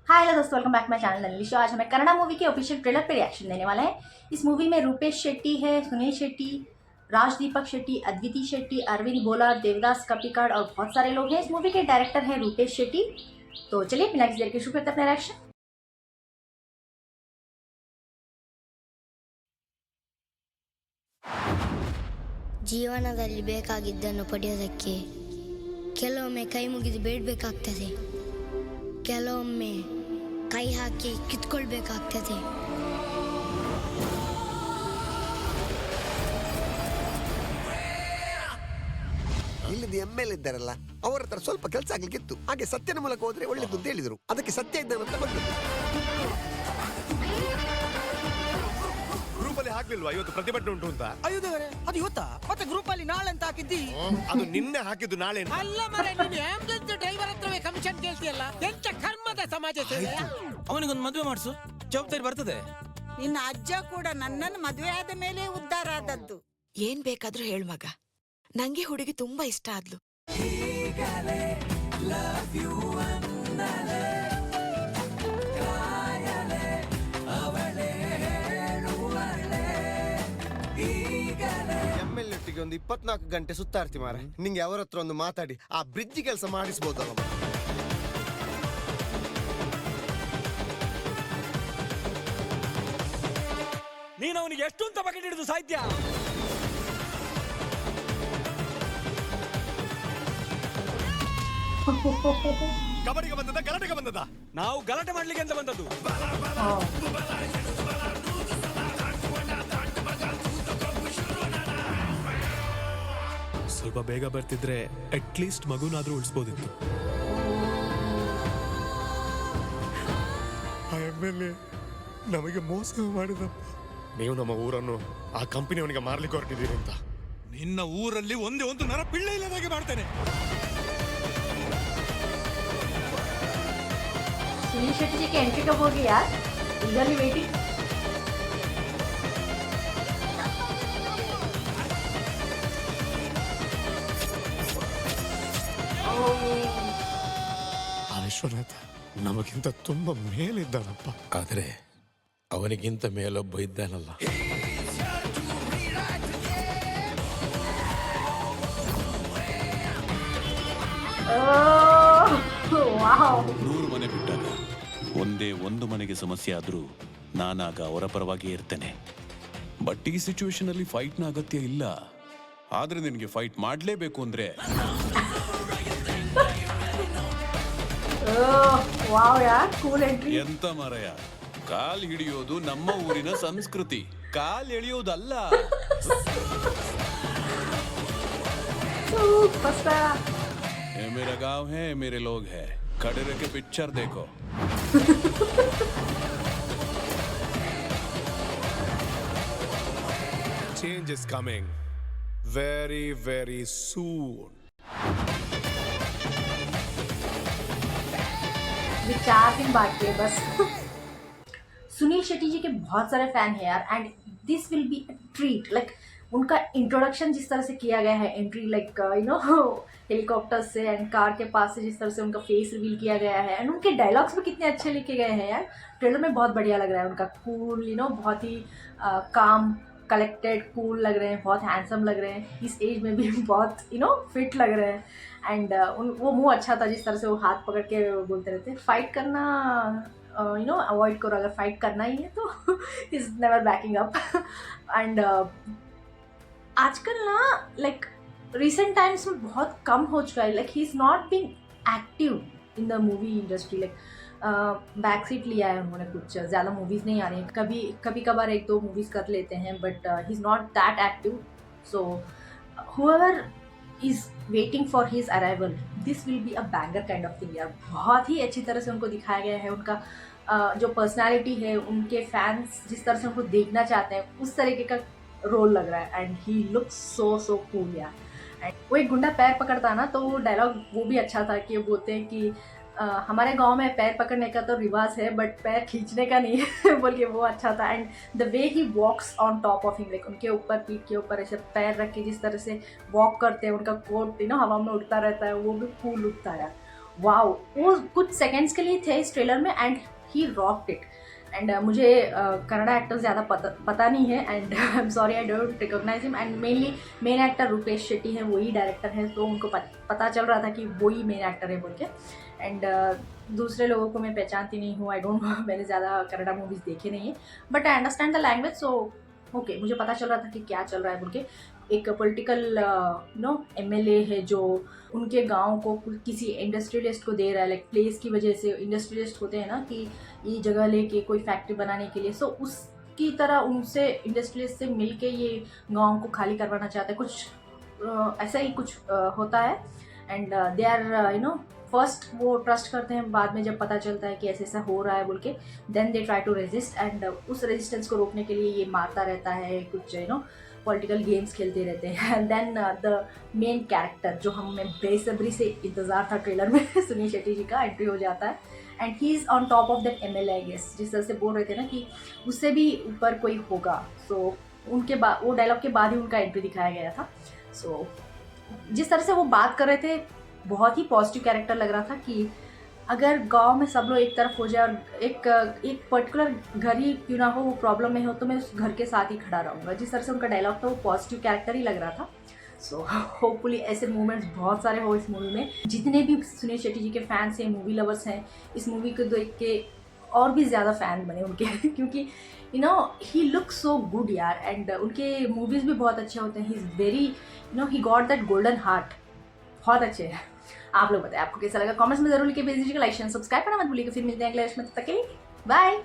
Hi hello दोस्तों, welcome back my channel Nalini show. आज हमें कन्नड़ा मूवी के ऑफिशियल ट्रेलर पे रिएक्शन देने वाले हैं। इस मूवी में रूपेश शेट्टी है, सुनील शेट्टी, राजदीपक शेट्टी, अद्विति शेट्टी, अरविंद बोला, देवदास कपिकाड और बहुत सारे लोग हैं। इस मूवी के डायरेक्टर हैं रूपेश शेट्टी। तो चलिए बिना किसी देर के शुरू करते हैं अपना रिएक्शन। ಜೀವನದಲ್ಲಿ ಬೇಕಾಗಿದ್ದನ್ನು ಪಡೆಯೋದಕ್ಕೆ ಕೆಲವೊಮ್ಮೆ ಕೈ ಮುಗಿದು ಬೇಡಬೇಕಾಗ್ತದೆ, ಕೆಲವೊಮ್ಮೆ ಕೈ ಹಾಕಿ ಕಿತ್ಕೊಳ್ಬೇಕಾಗ್ತದೆ. ಇಲ್ಲಿಂದ ಎಮ್ಮೆಲ್ ಇದ್ದಾರಲ್ಲ ಅವರ ಹತ್ರ ಸ್ವಲ್ಪ ಕೆಲಸ ಆಗ್ಲಿಕ್ಕಿತ್ತು. ಹಾಗೆ ಸತ್ಯನ ಮೂಲಕ ಹೋದ್ರೆ ಒಳ್ಳೇದು ಅಂತ ಹೇಳಿದ್ರು. ಅದಕ್ಕೆ ಸತ್ಯ ಇದ್ದಾನಂತ ಬಂದ್ರು. ಗ್ರೂಪ್ ಅಲ್ಲಿ ಹಾಕ್ಲಿಲ್ವಾ ಇವತ್ತು ಪ್ರತಿಭಟನೆ ಉಂಟು ಅಂತ? ಅಯ್ಯೋ ದೇವರೇ, ಅದು ಇವತ್ತಾ? ಮತ್ತೆ ಗ್ರೂಪ್ ಅಲ್ಲಿ ನಾಳೆ ಅಂತ ಹಾಕಿದ್ದಿ? ಅದು ನಿನ್ನೆ ಹಾಕಿದ್ದು ನಾಳೆ. ಅಲ್ಲ ಮರೆ, ನೀನು ಆಂಬುಲೆನ್ಸ್ ಡ್ರೈವರ್ ಹತ್ರವೇ ಕಮಿಷನ್ ಕೇಳ್ತಿಯಲ್ಲ, ಎಂತ ಕರ್ಮದ ಸಮಾಜ ಸೇವೆ? ಅವನಿಗೊಂದು ಮದುವೆ ಮಾಡಿಸು, ಜವಾಬ್ದಾರಿ ಬರ್ತದೆ. ನಿನ್ನ ಅಜ್ಜ ಕೂಡ ನನ್ನನ್ನು ಮದುವೆ ಆದ ಮೇಲೆ ಉದ್ಧಾರ ಆದದ್ದು. ಏನ್ ಬೇಕಾದ್ರೂ ಹೇಳ್ ಮಗ, ನಂಗೆ ಹುಡುಗಿ ತುಂಬಾ ಇಷ್ಟ ಆದ್ಲು. ಎಮ್ಮೆಲ್ನೊಟ್ಟಿಗೆ ಒಂದು 24 ಗಂಟೆ ಸುತ್ತಾಡ್ತಿ ಮಾರ. ನಿಂಗೆ ಅವರ ಹತ್ರ ಒಂದು ಮಾತಾಡಿ ಆ ಬ್ರಿಡ್ಜ್ ಕೆಲಸ ಮಾಡಿಸ್ಬೋದಲ್ಲ. ನೀನು ಅವನಿಗೆ ಎಷ್ಟು ಅಂತ ಬಕೆಟ್ ಹಿಡಿದು ಸಾಹಿತ್ಯ? ಕಬಡ್ಡಿಗೆ ಬಂದದ, ಗಲಾಟೆಗೆ ಬಂದದ? ನಾವು ಗಲಾಟೆ ಮಾಡ್ಲಿಕ್ಕೆ ಅಂತ ಬಂದದ್ದು. ಸ್ವಲ್ಪ ಬೇಗ ಬರ್ತಿದ್ರೆ ಅಟ್ಲೀಸ್ಟ್ ಮಗುನಾದ್ರೂ ಉಳಿಸ್ಬೋದಿತ್ತು. ಆ ಎಮ್ಮೆಲ್ಲೆ ನಮಗೆ ಮೋಸ ಮಾಡಿದಪ್ಪ. ನೀವು ನಮ್ಮ ಊರನ್ನು ಆ ಕಂಪನಿಯವನಿಗೆ ಮಾರ್ಲಿಕ್ಕೆ ಹೊರಟಿದ್ದೀರಿ ಅಂತ. ನಿನ್ನ ಊರಲ್ಲಿ ಒಂದೇ ಒಂದು ನರ ಪಿಳ್ಳೆ ಇಲ್ಲದಾಗೆ ಮಾಡ್ತೇನೆ. सुनील शेट्टी जी की एंट्री कब होगी यार? इधरली वेटिंग। ಆ ವಿಶ್ವನಾಥ ನಮಗಿಂತ ತುಂಬಾ ಮೇಲಿದ್ದಾನಪ್ಪ. ಆದರೆ ಅವನಿಗಿಂತ ಮೇಲೊಬ್ಬ ಇದ್ದಾನಲ್ಲ. ನೂರು ಮನೆ ಬಿಟ್ಟಾಗ ಒಂದೇ ಒಂದು ಮನೆಗೆ ಸಮಸ್ಯೆ ಆದ್ರೂ ನಾನಾಗ ಅವರ ಪರವಾಗಿ ಇರ್ತೇನೆ. ಬಟ್ ಈ ಸಿಚುವೇಶನ್ ಅಲ್ಲಿ ಫೈಟ್ನ ಅಗತ್ಯ ಇಲ್ಲ. ಆದ್ರೆ ನಿನಗೆ ಫೈಟ್ ಮಾಡ್ಲೇಬೇಕು ಅಂದ್ರೆ ಎಂತ ಮರಯ, ಕಾಲ್ ಹಿಡಿಯೋದು ನಮ್ಮ ಊರಿನ ಸಂಸ್ಕೃತಿ, ಕಾಲ್ ಎಳೆಯೋದಲ್ಲ. ये मेरा गांव है, मेरे लोग हैं, खड़े रह के पिक्चर देखो. Change is coming very very soon. विचार दिन बाकी है बस। सुनील शेट्टी जी के बहुत सारे फैन हैं यार, and this will be a treat. Like उनका इंट्रोडक्शन जिस तरह से किया गया है, entry like you know helicopter से एंड कार के पास से जिस तरह से उनका फेस रिवील किया गया है, एंड उनके डायलॉग्स भी कितने अच्छे लिखे गए हैं यार। ट्रेलर में बहुत बढ़िया लग रहा है उनका कूल, यू नो बहुत ही काम कलेक्टेड कूल लग रहे हैं, बहुत हैंडसम लग रहे हैं। इस एज में भी बहुत यू नो फिट लग रहे हैं। एंड वो मुंह अच्छा था जिस तरह से वो हाथ पकड़ के बोलते रहते हैं फाइट करना यू नो अवॉइड करो, अगर फाइट करना ही है तो is never banking up. And आजकल ना लाइक रिसेंट टाइम्स में बहुत कम हो चुका है। Like he is not being active in the movie industry. Like back seat लिया है उन्होंने, कुछ ज़्यादा मूवीज़ नहीं आ रही हैं। कभी कभार 1-2 मूवीज़ कर लेते हैं, but he is not that active. So whoever is waiting for his arrival, this will be a banger kind of thing यार। बहुत ही अच्छी तरह से उनको दिखाया गया है। उनका जो पर्सनालिटी है, उनके फैंस जिस तरह से उनको देखना चाहते हैं, उस तरीके का रोल लग रहा है। And he looks so cool यार। एंड वो एक गुंडा पैर पकड़ता ना, तो वो डायलॉग वो भी अच्छा था कि वो बोलते हैं कि हमारे गांव में पैर पकड़ने का तो रिवाज है बट पैर खींचने का नहीं है बोल के वो अच्छा था। And the way he walks on top of him, like उनके ऊपर पीठ के ऊपर ऐसे पैर रख के जिस तरह से वॉक करते हैं, उनका कोट हवा में उड़ता रहता है, वो भी कूल लुक था यार। वाओ, वो कुछ सेकंड्स के लिए थे इस ट्रेलर में and he rocked it. And मुझे कन्नड़ा एक्टर ज़्यादा पता नहीं है and I am sorry I don't recognise him. And mainly main actor Rupesh Shetty है, वही डायरेक्टर है, तो उनको पता चल रहा था कि वही मेन एक्टर है बोल के। एंड दूसरे लोगों को मैं पहचानती नहीं हूँ, आई डोंट नो, मैंने ज़्यादा कन्नड़ा मूवीज़ देखे नहीं है, but I understand the language, so okay, मुझे पता चल रहा था कि क्या चल रहा है बोल के। एक पॉलिटिकल एमएलए है जो उनके गांव को किसी इंडस्ट्रियलिस्ट को दे रहा है, लाइक प्लेस की वजह से इंडस्ट्रियलिस्ट होते हैं ना कि ये जगह लेके कोई फैक्ट्री बनाने के लिए, सो उसकी तरह उनसे इंडस्ट्रियलिस्ट से मिलके ये गांव को खाली करवाना चाहते हैं, कुछ ऐसा ही कुछ होता है। एंड दे आर फर्स्ट वो ट्रस्ट करते हैं, बाद में जब पता चलता है कि ऐसे ऐसा हो रहा है बोल के, then they try to resist and उस रेजिस्टेंस को रोकने के लिए ये मारता रहता है, कुछ पॉलिटिकल गेम्स खेलते रहते हैं। And then the main character जो हमें बेसब्री से इंतज़ार था ट्रेलर में सुनील शेट्टी जी का एंट्री हो जाता है and he is on top of that MLA, I guess, जिस तरह से बोल रहे थे ना कि उससे भी ऊपर कोई होगा, सो उनके बाद वो डायलॉग के बाद ही उनका एंट्री दिखाया गया था। सो जिस तरह से वो बात कर रहे थे बहुत ही पॉजिटिव कैरेक्टर लग रहा था कि अगर गांव में सब लोग एक तरफ हो जाए और एक पर्टिकुलर घर ही क्यों ना हो वो प्रॉब्लम में हो, तो मैं उस घर के साथ ही खड़ा रहूँगा। जिस तरह से उनका डायलॉग था वो पॉजिटिव कैरेक्टर ही लग रहा था। सो होपफुली ऐसे मूवमेंट्स बहुत सारे हो इस मूवी में। जितने भी सुनील शेट्टी जी के फैंस हैं, मूवी लवर्स हैं, इस मूवी को देख के और भी ज़्यादा फैन बने उनके क्योंकि ही लुक सो गुड यार, एंड उनके मूवीज़ भी बहुत अच्छे होते हैं। He is very he got that golden heart, बहुत अच्छे हैं। आप लोग बताएं आपको कैसा लगा, कमेंट्स में जरूर लिख के भेज दीजिएगा, लाइक शेयर सब्सक्राइब करना मत भूलिएगा। फिर मिलते हैं अगले इसमें, तब तक के लिए बाय।